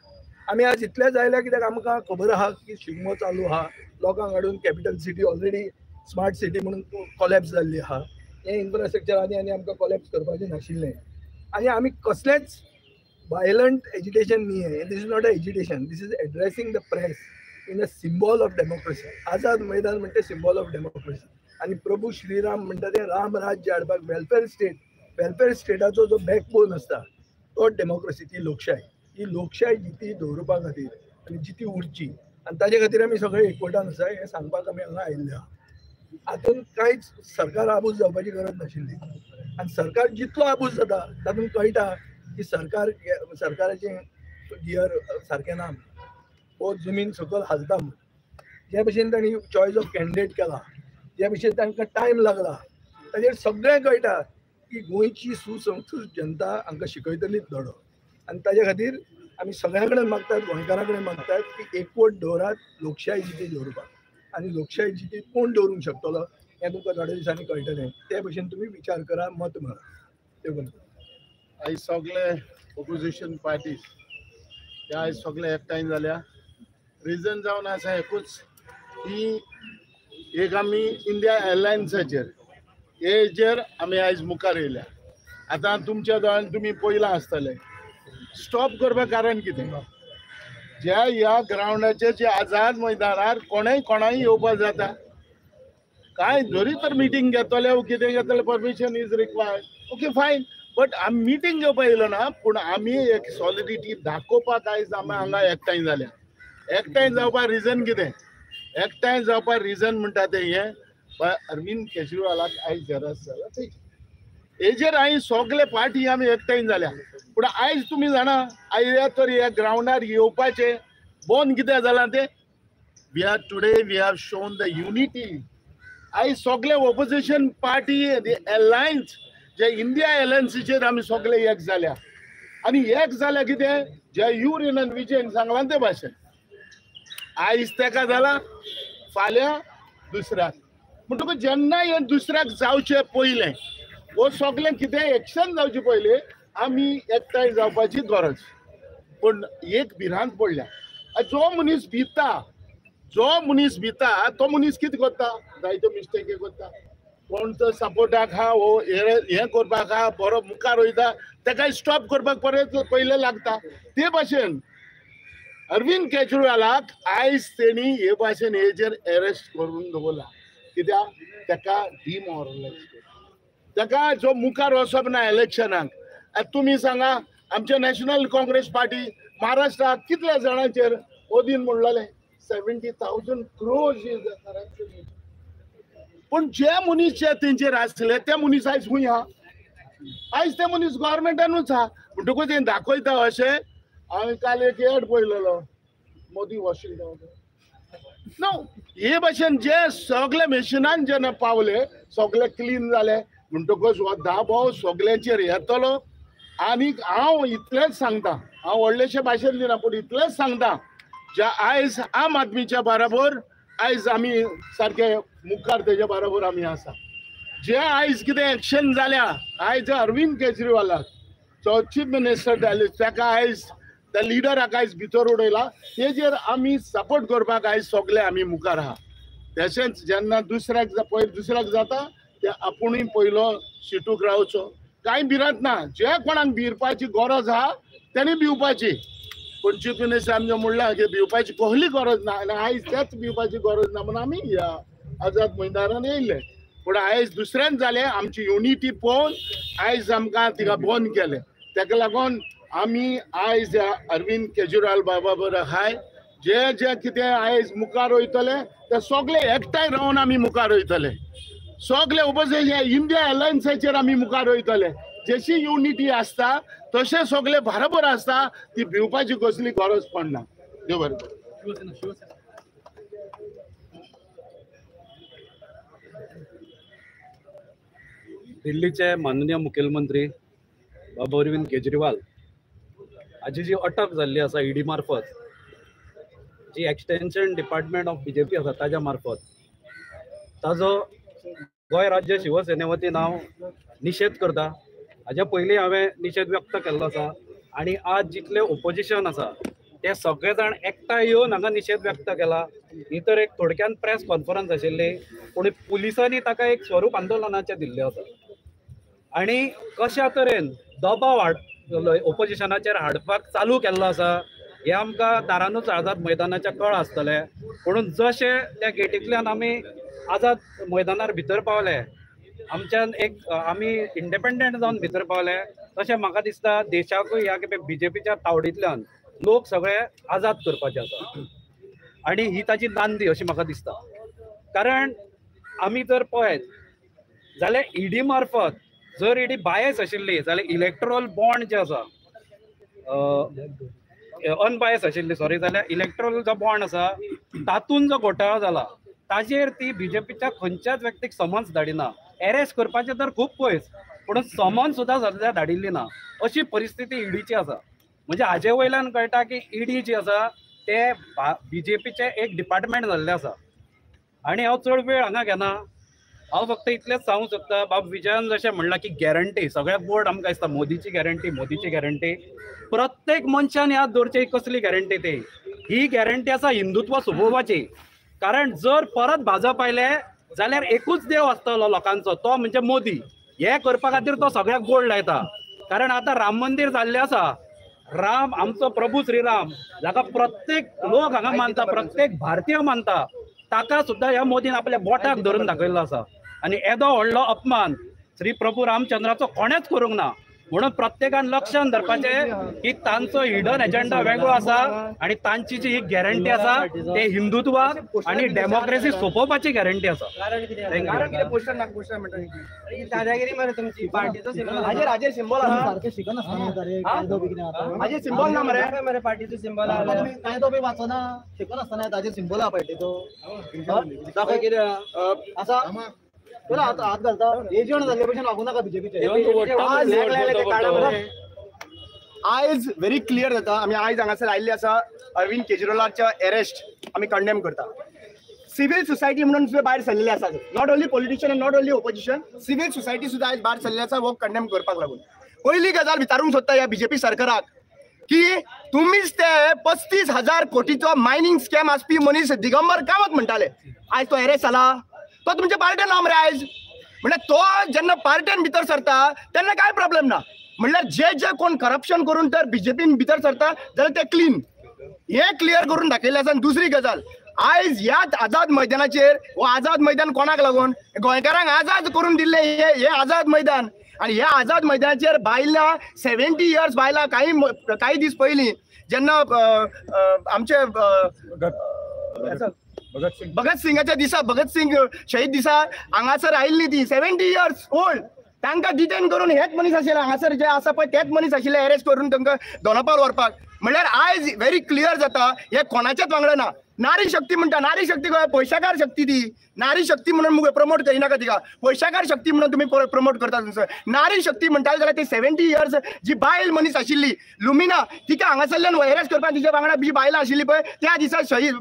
आमी आज इतलेच आयल्या कित्याक आमकां खबर आहा की शिगमो चालू आहा, लोकांक हाडून capital city already smart city म्हणून कॉलॅप्स जाल्ली आहा. हे इन्फ्रास्ट्रक्चर आनी आमकां कॉलॅप्स करपाचें नाशिल्लें. आनी आमी कसलेंच वायलंट एजिटेशन न्ही हे. This is not a agitation, this is addressing the press in a symbol of democracy. Azad Maidan म्हणटा सिम्बॉल ऑफ डेमोक्रेसी. आनी प्रभू श्रीराम म्हणटा ते राम राज्य हाडपाक वेलफेअर स्टेटाचो जो बॅकबोन आसता तो डेमोक्रेसी, ती लोकशाय. ही लोकशाय जिती दवरपा खातीर आनी जिती उरची, आनी ताजे खातीर आमी सगळे एकवटान आसा हे सांगपाक आमी हांगा आयिल्ले आहा. हातूंत कांयच सरकार आबूज जावपाची गरज नाशिल्ली. आनी सरकार जितलो आबूज जाता तातूंत कळटा की सरकाराचें गियर सारकें ना, वो जमीन सकयल हालता. जे भशेन तांणी चॉयस ऑफ कॅन्डिडेट केला, जे भशेन तांकां टायम लागला, ताचेर सगळें कळटा की गोंयची सुसंस्कृत जनता हांकां शिकयतलीच धडो. आनी ताजे खातीर आमी सगळ्या कडेन मागतात, गोंयकारां कडेन मागतात की एकवट दवरात लोकशाय जिती दवरपाक. आनी लोकशाय जिती कोण दवरूंक शकतलो हें तुमकां थोड्या दिसांनी कळटलें. ते भशेन तुमी विचार करा, मत मारा. देव बरें. आयज सगळे ऑपोजिशन पार्टीज ते आयज सगळे एकठांय जाल्या. रिजन जावन आसा एकूच की एक आमी इंडिया एअरलायन्साचेर हेजेर आमी आयज मुखार येयल्या. आतां तुमच्या दोळ्यान तुमी पळयलां आसतलें स्टॉप करपाक कारण कितें? ज्या ह्या ग्राउंडाचेर जे आझाद मैदानार कोणाय येवपाक जाता, काय जरी तर मिटींग घेतले वा कितें घेतले permission is required, okay fine. But आमी मिटींग घेवपाक येयलो ना, पूण आमी एक सॉलिडिटी दाखोवपाक आयज आमी हांगा एकठांय जाल्या. एकठांय जावपाक रिजन कितें? एकठांय जावपाक रिजन म्हणटा तें हें अरविंद केजरीवालाक आयज अरेस्ट जाला थंय. हेजेर आयज सगळे पार्टी आमी एकठांय जाल्या. पूण आयज तुमी जाणा आयल्या तर ह्या ग्राउंडार येवपाचें बंद कितें जालां तें? We have shown the unity. आयज सगळे ऑपोजिशन पार्टी एलायन्स जे इंडिया एलायन्सीचेर आमी सगळे एक जाल्या. आनी एक जाल्या कितें? जे युरेनन विजयन सांगलां ते भाशेन आयज तेका जाला, फाल्यां दुसऱ्याक. म्हणटकूच जेन्ना हें दुसऱ्याक जावचें पयलें वो सगळें कितें एक्शन जावचे पयलीं आमी एकठांय जावपाची गरज. पूण एक भिरांत पडल्या. जो मनीस भिता तो मनीस कितें करता? जायत्यो मिस्टेकी करता. कोण तो सपोर्टाक आहा वो हें करपाक आहा, बरो मुखार वयता, ताका स्टॉप करपाक परत पयलें लागता. ते भाशेन अरविंद केजरीवालाक आयज तेणी हे भाशेन हेजेर अरेस्ट करून दवरला. कित्याक? ताका डिमॉरलायज केला. ताका जो मुखार वचप ना इलेक्शनाक. तुमी सांगा आमचे नॅशनल काँग्रेस पार्टी महाराष्ट्रात कितल्या जाणांचेर ओदीन म्हणलेले 70,000 crores. पूण जे मनीस जे तेंचेर आसले ते मनीस आयज खूंय आहा? आयज ते मनीस गव्हर्मेंटानूच आहा. म्हणटकूच तें दाखयता अशें. हांवें काल एक एड पळयलेलो मोदी वॉशिंग्टन. नो हे भाशेन जे सगळे मेशिनान जेन्ना पावले सगळे क्लीन जाले म्हणटकूच हो दाबो सगळ्यांचेर येतलो. आनीक हांव इतलेंच सांगता, हांव व्हडलेशे भाशेन दिना पूण इतलेंच सांगता जे आयज आम आदमीच्या बरोबर आयज आमी सारके मुखार तेजे बरोबर आमी आसा. जे आयज कितें एक्शन जाल्या आयज अरविंद केजरीवालाक जो चीफ मिनिस्टर जाले ताका आयज त्या लिडराक आयज भितर उडयला. तेजेर आमी सपोर्ट करपाक आयज सगळे आमी मुखार आहा. तशेंच जेन्ना दुसऱ्याक जाता ते आपुणूय पयलो शिटूक रावचो. कांय भिरांत ना. जे कोणाक भिरपाची गरज आहा तेणी भिवपाची. पूण चीफ मिनिस्टर आमचे म्हणलां की भिवपाची कसली गरज ना आनी आयज तेच भिवपाची गरज ना म्हणून आमी ह्या आझाद मैदानान येयले. पूण आयज दुसऱ्यान जालें आमची युनिटी पळोवन आयज आमकां तिका बंद केलें. ताका लागून आमी आयज अरविंद केजरीवाल बाबा बरोबर आहाय. जे जे कितें आयज मुखार वयतले ते सगळे एकठांय रावन आमी मुखार वयतले. सगळे ऑपोजिशन इंडिया एलायन्साचेर आमी मुखार वयतले. जशी युनिटी आसता तशें सगळे बरोबर आसता. ती भिवपाची कसली गरज पडना. देव बरें. दिल्लीचे माननीय मुखेलमंत्री बाबा अरविंद केजरीवाल हाची जी अटक जाल्ली आसा ईडी मार्फत, जी एक्सटेन्शन डिपार्टमेंट ऑफ BJP आसा ताज्या मार्फत, ताजो गोंय राज्य शिवसेने वतीन हांव निशेध करता. हाज्या पयलीं हांवें निशेध व्यक्त केल्लो आसा आनी आज जितले ओपोजिशन आसा ते सगळे जाण एकठांय येवन हांगा निशेध व्यक्त केला. ही तर एक थोडक्यान प्रेस कॉन्फरन्स आशिल्ली, पूण पुलिसांनी ताका एक स्वरूप आंदोलनाचें दिल्लें आसा आनी कशा तरेन दबाव ओपोजिशनाचेर हाडपाक चालू केल्लो आसा हे आमकां दारानूच आझाद मैदानाच्या कळ आसतले. म्हणून जशे त्या गेटींतल्यान आमी आझाद मैदानार भितर पावले, आमच्यान एक आमी इंडिपेंडंट जावन भितर पावले, तशें म्हाका दिसता देशाकूय ह्या बीजेपीच्या तावडींतल्यान लोक सगळे आझाद करपाचे आसा आनी ही ताची नांदी अशी म्हाका दिसता. कारण आमी जर पळयत जाल्यार ईडी मार्फत जर ईडी बायस आशिल्ली जाल्यार इलेक्टोरल बॉन्ड जे आसा अनबायस आशिल्ली जाल्यार इलेक्टोरल जो बॉन्ड आसा तातूंत जो घोटाळो जाला ताजेर ती बीजेपीच्या खंयच्याच व्यक्तीक समन्स धाडिना. एरेस्ट करपाचें तर खूब पयस, पूण समन्स सुद्दां सद्या धाडिल्ली ना. अशी परिस्थिती ईडीची आसा. म्हणजे हाजे वयल्यान कळटा की ईडी जी आसा ते बीजेपीचे एक डिपार्टमेंट जाल्लें आसा. आनी हांव चड वेळ हांगा घेना, हांव फक्त इतलेंच सांगूंक सोदता. बाब विजयान जशें म्हणलां की गॅरंटी सगळ्या बोर्ड आमकां दिसता मोदीची गॅरंटी प्रत्येक मनशान याद दवरची. कसली गॅरंटी ती? ही गॅरंटी आसा हिंदुत्व सुभोवपाची. कारण जर परत भाजप आयले जाल्यार एकूच देव आसतलो लोकांचो, तो म्हणजे मोदी. हे करपा खातीर तो सगळ्याक गोड लायता. कारण आतां राम मंदिर जाल्लें आसा. राम आमचो प्रभू श्रीराम जाका प्रत्येक लोक हांगा मानता, प्रत्येक भारतीय मानता, ताका सुद्दां ह्या मोदीन आपल्या बोटाक धरून दाखयल्लो आसा. आनी येदो व्हडलो अपमान श्री प्रभू रामचंद्राचो कोणेच करूंक ना. म्हणून प्रत्येकान लक्षात धरपाचें की तांचो हिडन एजेंडा वेगळो आसा आनी तांची जी गॅरंटी आसा ते हिंदुत्वाक आनी डेमोक्रेसी सोंपोवपाची गॅरंटी आसा. दादागिरी मरे तुमची पार्टीचो सिंबल हाजेर सिंबल आसा सारके शिकन आसतना रे कायदो बी कितें आतां हाजेर सिंबल ना मरे पार्टीचो सिंबल आहा. कायदो बी वाचना शिकन आसतना ताजेर सिंबल आहा पार्टीचो. दाखय कितें आसा चला आता हात घालता. एजंट जाल्ले भशेन वागूं नाका बीजेपीचे. आयज व्हेरी क्लियर जाता. आमी आयज हांगासर आयिल्ले आसा अरविंद केजरीवालाच्या अरेस्ट आमी कंडेम करता. सिव्हिल सोसायटी म्हणून सुद्दां भायर सरलेले आसा. Not only politician and not only opposition, civil society सुद्दां आयज भायर सरलेले आसा वो कंडेम करपाक लागून. पयली गजाल विचारूंक सोदता ह्या बीजेपी सरकाराक की तुमीच ते 35,000 कोटीचो मायनिंग स्कॅम आसपी मनीस दिगंबर कामत म्हणटाले, आयज तो अरेस्ट जाला. तो तुमच्या पार्ट्यान ना मरे आयज. म्हणजे तो जेन्ना पार्ट्यान भितर सरता तेन्ना काय प्रॉब्लेम ना. म्हणल्यार जे कोण करप्शन करून तर बीजेपीन भितर सरता जाल्यार ते क्लीन, हे क्लियर करून दाखयले आसा. दुसरी गजाल आयज ह्याच आझाद मैदानाचेर हो आझाद मैदान कोणाक लागून गोंयकारांक आझाद करून दिल्ले हे आझाद मैदान. आणि ह्या आझाद मैदानाचेर बायलां 70 इयर्स बायलां काही दीस पयलीं जेन्ना आमचे भगत सिंगाच्या दिसा भगत सिंग शहीद दिसा हांगासर आयिल्ली ती 70 इयर्स ओल्ड तांकां डिटेन करून हेच मनीस आशिल्ले हांगासर जे आसा पळय तेच मनीस आशिल्ले अरेस्ट करून तांकां दोनापावल व्हरपाक. म्हणल्यार आयज व्हेरी क्लियर जाता हे कोणाचेच वांगडा ना. नारी शक्ती म्हणटा, नारी शक्ती गोंय पयशाकार शक्ती ती. नारी शक्ती म्हणून मुगे प्रमोट करिनाका तिका, पयशाकार शक्ती म्हणून तुम्ही प्रमोट करता. नारी शक्ती म्हणटाले जाल्यार ती 70 इयर्स जी बायल मनीस आशिल्ली लुमिना तिका हांगासरल्यान अरेस्ट करपाक तिच्या वांगडा जी बायलां आशिल्ली पळय त्या दिसा शहीद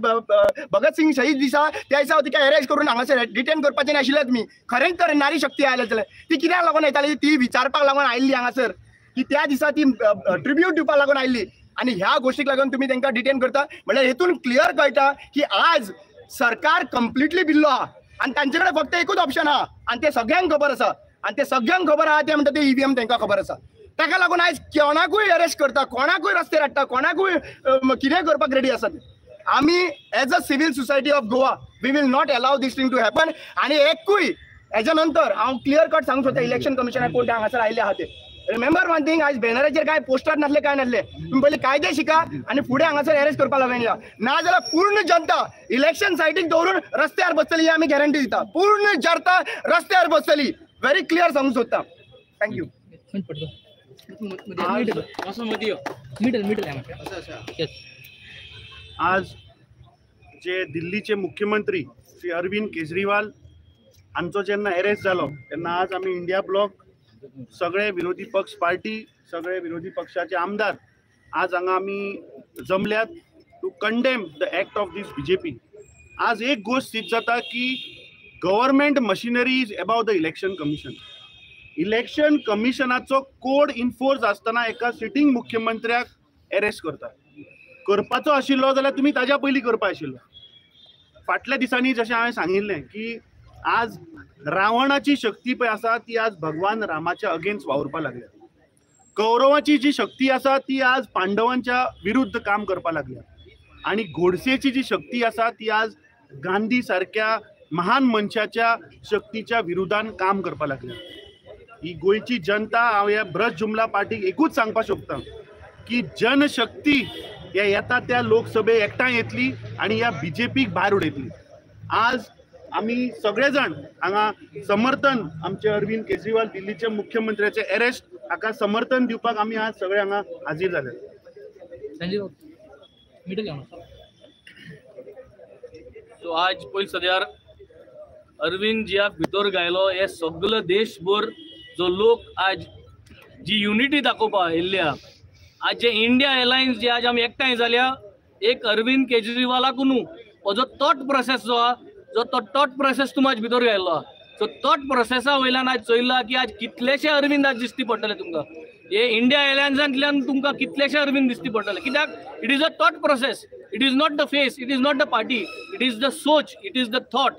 भगत सिंग शहीद दिसा त्या दिसा तिका अरेस्ट करून हांगासर डिटेन करपाचें नाशिल्लें तुमी. खरेंच तर नारी शक्ती आयले जाल्यार ती कित्याक लागून येताली? ती विचारपाक लागून आयिल्ली हांगासर की त्या दिसा ती ट्रिब्यूट दिवपाक लागून आयिल्ली आणि ह्या गोष्टीक लागून तुम्ही तांकां डिटेन करता. म्हणजे हेतून क्लियर कळटा की आज सरकार कंप्लिटली भिल्लो आहा आणि तांचे कडेन फक्त एकूच ऑप्शन आहा आणि ते सगळ्यांक खबर आसा. आणि ते सगळ्यांक खबर आहा ते म्हणटा ते ईव्हीएम तांकां खबर आसा. ताका लागून आयज कोणाकूय अरेस्ट करता, कोणाकूय रस्त्यार हाडटा, कोणाकूय कितेंय करपाक रेडी आसात. आमी as a civil society of Goa we will not allow this thing to happen. आणि एकूय हेच्या नंतर हांव क्लियर कट सांगूंक सोदता इलेक्शन कमिशनाक कोण हांगासर आयिल्ले आहा ते. रिमेंबर वन थिंग, आज बॅनराचेर काय पोस्टर नासले काय नासले. तुम्ही पहिले कायदे शिका आणि पुढे हांगासर अरेस्ट करपाक लागून या. ना जाल्यार पूर्ण जनता इलेक्शन सायटीक दवरून रस्त्यार बसतली ही आमी गॅरंटी दिता. पूर्ण जनता रस्त्यार बसतली. व्हेरी क्लियर सांगूंक सोदता. थँक्यू. आज जे दिल्लीचे मुख्यमंत्री श्री अरविंद केजरीवाल हांचो जेन्ना अरेस्ट जालो तेन्ना आज आमी इंडिया ब्लॉक सगळे विरोधी पक्ष पार्टी सगळे विरोधी पक्षाचे आमदार आज हांगा आमी जमल्यात to condemn the act of this BJP. आज एक गोष्ट सिद्ध जाता की government machinery is about the election commission. Election कमिशनाचो कोड इन्फोर्स आसतना एका सिटींग मुख्यमंत्र्याक अरेस्ट करपाचो आशिल्लो जाल्यार तुमी ताज्या पयलीं करपा आशिल्लो. फाटल्या दिसांनी जशें हांवें सांगिल्लें की आज रावणाची शक्ती पळय आसा ती आज भगवान रामाच्या अगेन्स्ट वावरपा लागल्या. कौरवाची जी शक्ती आसा ती आज पांडवांच्या विरुद्ध काम करपा लागल्या. आणि गोडसेची जी शक्ती आसा ती आज गांधी सारख्या महान मनशाच्या शक्तीच्या विरोधान काम करपा लागल्या. ही गोयची जनता हांव ह्या ब्रज जुमला पार्टीक एकूच सांगपाक सोदतां की जनशक्ती ह्या येता त्या लोकसभे एकठांय येतली आणि ह्या बीजेपीक भायर उडयतली. आज आमी सगळे जाण हांगा समर्थन आमचे अरविंद केजरीवाल दिल्लीचे मुख्यमंत्र्याचे अरेस्ट हाका समर्थन दिवपाक आमी आज सगळे हांगा हाजीर जाले. सो आज पयली सद्यार अरविंद जियाक भितर गायलो हे सगळो देशभर जो लोक आज जी युनिटी दाखोवपा येयल्ल्या आज जे इंडिया एलायन्स जे आज आमी एकठांय जाल्या एक अरविंद केजरीवालाकून हो जो थॉट प्रोसेस जो आहा जो तो थॉट प्रोसेस तुम आज भितर गायलो. सो थॉट प्रोसेसा वयल्यान आज चयला की आज कितलेशे अरविंद आज दिसती पडटले तुमकां. हे इंडिया एलायन्सांतल्यान तुमकां कितलेशे अरविंद दिसती पडटले कित्याक it is a thought process. It is not the face, it is not the party, it is the सोच, इट इज द थॉट.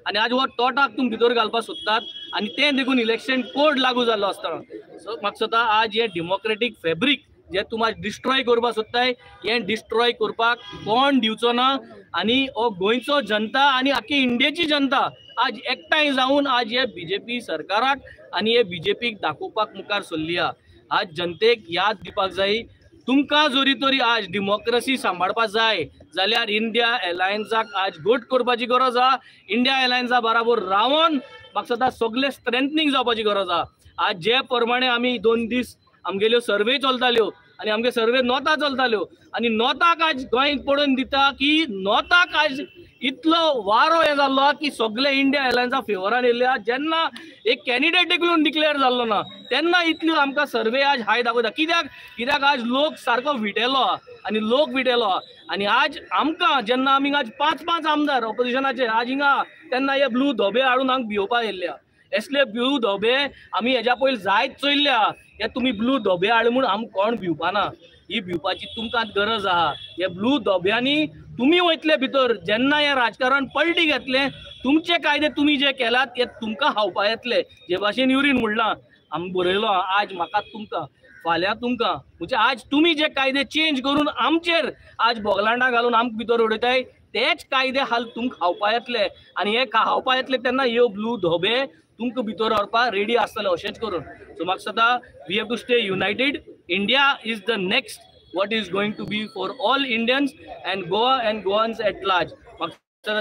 आणि आज हो थॉटाक तुम भितर घालपाक सोदतात आणि ते देखून इलेक्शन कोड लागू जाल्लो आसतना. सो म्हाका सोदता आज हे डेमोक्रेटीक फॅब्रीक जे तुम आज डिस्ट्रॉय करपाक सोदताय हे डिस्ट्रॉय करपाक कोण दिवचो ना. आणि हो गोंयचो जनता आणि आख्खी इंडियेची जनता आज एकठांय जावन आज हे बीजेपी सरकाराक आणि हे बीजेपीक दाखोवपाक मुखार सरली. आज जनतेक याद दिवपाक जाय तुमकां जरी तरी आज डेमोक्रेसी सांबाळपाक जाय जाल्यार इंडिया एलायन्साक आज घट करपाची गरज आहा. इंडिया एलायन्सा बराबर रावन म्हाका सदां सगळे स्ट्रेंथनिंग जावपाची गरज आहा. आज जे प्रमाणे आमी 2 दीस आमगेल्यो सर्वे चलताल्यो आणि आमगे सर्वे नॉता चलताल्यो आणि नॉताक आज गोंय पडोवन दिता की नॉताक आज इतलो वारो हे जाल्लो की सगळे इंडिया एलायन्सा फेवरान येयल्या. जेन्ना एक कॅन्डिडेट एकूण डिक्लेअर जाल्लो ना तेन्ना इतल्यो आमकां सर्वे आज हाय दाखयता. कित्याक आज लोक सारको विटेलो आणि लोक विटेलो. आणि आज आमकां जेन्ना आमी आज 5 आमदार ऑपोजिशनाचे आज हिंगा तेन्ना हे ब्लू धोबे हाडून हांगा भिवपाक येयल्या. असले ब्लू धोबे आमी हेज्या पयलीं जायत चोयल्ल्या. हे तुमी ब्लू धोबे हाड म्हूण आमकां कोण भिवपाना. ही भिवपाची तुमकां गरज आहा. हे ब्लू धोब्यांनी तुम्ही वयतले भितर जेन्ना हे राजकारण पलटी घेतले तुमचे कायदे तुम्ही जे केलात हे तुमकां खावपा येतले. जे भाशेन युरीन म्हणलां आमी बरयलो आज म्हाका तुमकां फाल्यां तुमकां म्हणजे आज तुम्ही जे कायदे चेंज करून आमचेर आज बोगलांडा घालून आमकां भितर उडयताय तेच कायदे हाल तुमकां खावपा येतले. आणि हे खावपा येतले तेन्ना ह्यो ब्लू धोबे तुमकां भितर व्हरपाक रेडी आसतले अशेंच करून. सो म्हाका सदां we have to stay united. India is the next what is going to be for all Indians and Goa and Goans at large.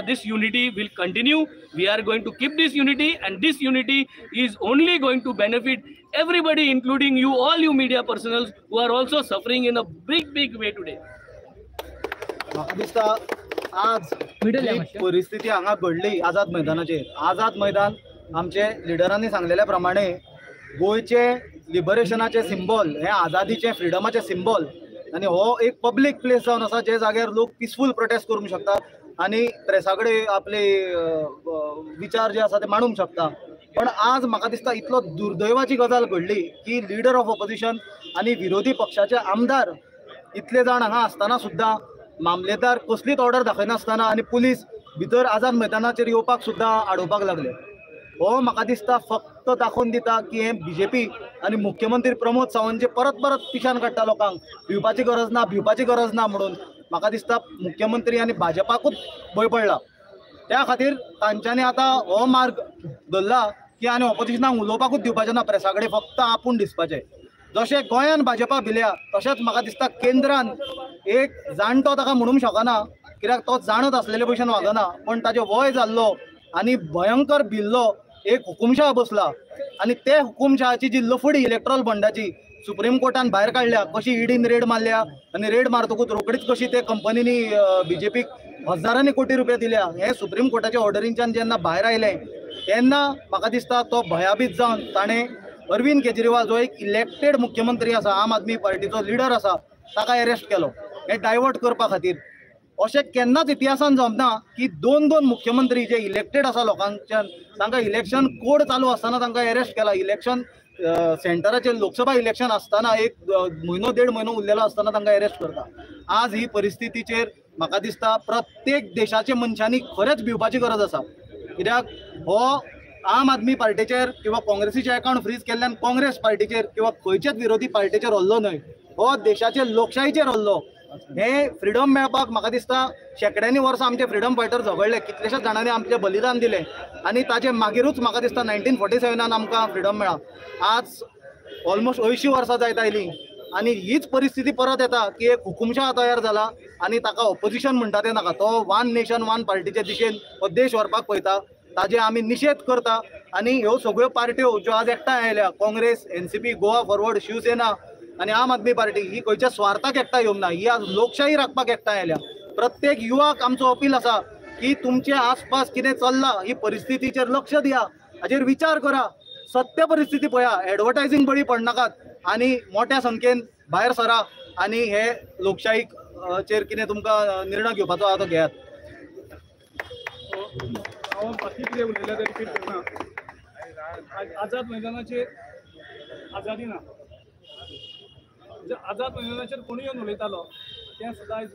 This unity will continue. We are going to keep this unity and this unity is only going to benefit everybody including you, all you media personals who are also suffering in a big way today. म्हाका दिसता आज परिस्थिती हांगा घडली आझाद मैदानाचेर. आझाद मैदान आमचे लिडरांनी सांगलेल्या प्रमाणे गोंयचे लिबरेशनाचे सिंबल हे आझादीचे फ्रिडमाचे सिंबल आणि हो एक पब्लीक प्लेस जावन आसा जे जाग्यार लोक पिसफूल प्रोटेस्ट करूंक शकता आणि प्रेसा कडेन आपले विचार जे आसा ते मांडूंक शकता. पण आज म्हाका दिसता इतलो दुर्दैवाची गजाल घडली की लिडर ऑफ ऑपोजिशन आणि विरोधी पक्षाचे आमदार इतले जाण हांगा आसतना सुद्दां मामलेदार कसलीच ऑर्डर दाखयनासतना आणि पुलीस भितर आझाद मैदानाचेर येवपाक सुद्दां आडोवपाक लागले. हो म्हाका दिसता फक्त दाखोवन दिता की हे बीजेपी आणि मुख्यमंत्री प्रमोद सावंतचे परत पिशान काडटा लोकांक भिवपाची गरज ना म्हणून. म्हाका दिसता मुख्यमंत्री आणि भाजपाकूच भंय पडला. त्या खातीर तांच्यांनी आतां हो मार्ग धरला की आनी ऑपोजिशनाक उलोवपाकूच दिवपाचें ना. प्रेसा कडेन फक्त आपूण दिसपाचें. जशें गोंयान भाजपा भिल्या तशेंच म्हाका दिसता केंद्रान एक जाणटो ताका म्हणूंक शकना कित्याक तो जाणत आसलेले भशेन वागना. पण ताचें वय जाल्लो आनी भयंकर भिल्लो एक हुकुमशाह बसला आणि ते हुकुमशहाची जी लफडी इलेक्ट्रॉल बॉन्डाची सुप्रीम कोर्टान भायर काढल्या. कशी ईडीन रेड मारल्या आणि रेड मारतकूच रोकडीच कशी ते कंपनीनी बीजेपीक हजारांनी कोटी रुपया दिल्या. हे सुप्रीम कोर्टाच्या ऑर्डरींच्यान जेन्ना भायर आयले तेन्ना म्हाका दिसता तो भयाबीत जावन ताणें अरविंद केजरीवाल जो एक इलेक्टेड मुख्यमंत्री आसा आम आदमी पार्टीचो लिडर आसा ताका अरेस्ट केलो हे डायवर्ट करपा खातीर. अशें केन्नाच इतिहासान जमना की दोन मुख्यमंत्री जे इलेक्टेड आसा लोकांच्यान तांकां इलेक्शन कोड चालू आसतना तांकां अरेस्ट केला. इलेक्शन सेंटराचेर लोकसभा इलेक्शन आसतना एक म्हयनो 1.5 म्हयनो उरलेलो आसतना तांकां अरेस्ट करता. आज ही परिस्थितीचेर म्हाका दिसता प्रत्येक देशाच्या मनशांनी खरेंच भिवपाची गरज आसा. कित्याक हो आम आदमी पार्टीचेर किंवा काँग्रेसीचे अकाउंट फ्रीज केल्ल्यान काँग्रेस पार्टीचेर किंवा खंयच्याच विरोधी पार्टीचेर हल्लो न्हय, हो देशाचे लोकशाहीचेर हल्लो. हे फ्रिडम मेळपाक म्हाका दिसता शेकड्यांनी वर्सां आमचे फ्रिडम फायटर झगडले, कितलेशेच जाणांनी आपले बलिदान दिले आनी ताचे मागीरूच म्हाका दिसता 1947 आमकां फ्रिडम मेळ्ळा. आज ऑलमोस्ट 80 वर्सां जायत आयली आनी हीच परिस्थिती परत येता की एक हुकुमशाह तयार जाला आनी ताका ऑपोजिशन म्हणटा तें नाका. तो वन नेशन वन पार्टीचे दिशेन हो देश व्हरपाक पळयता. ताजे आमी निशेध करता आनी ह्यो सगळ्यो पार्ट्यो ज्यो आज एकठांय आयल्या, काँग्रेस, NCP, गोवा फॉरवर्ड, शिवसेना आनी आम आदमी पार्टी, ही खंयच्या स्वार्थाक एकठांय येवंक ना, ही आज लोकशाही राखपाक एकठांय आयल्या. प्रत्येक युवाक आमचो अपील आसा की तुमचे आसपास कितें चल्लां ही परिस्थितीचेर लक्ष दिया, हाचेर विचार करा, सत्य परिस्थिती पळया, एडवर्टायझींग बळी पडनाकात आनी मोठ्या संख्येन भायर सरा आनी हे लोकशाहीक चेर कितें तुमकां निर्णय घेवपाचो आहा तो घेयात. हांव बाकी कितें उलयल्यां तें रिपीट करना. आझाद मैदानाचेर आझादी ना, आझाद मैदानाचेर कोणी येवन उलयतालो तें सुद्दां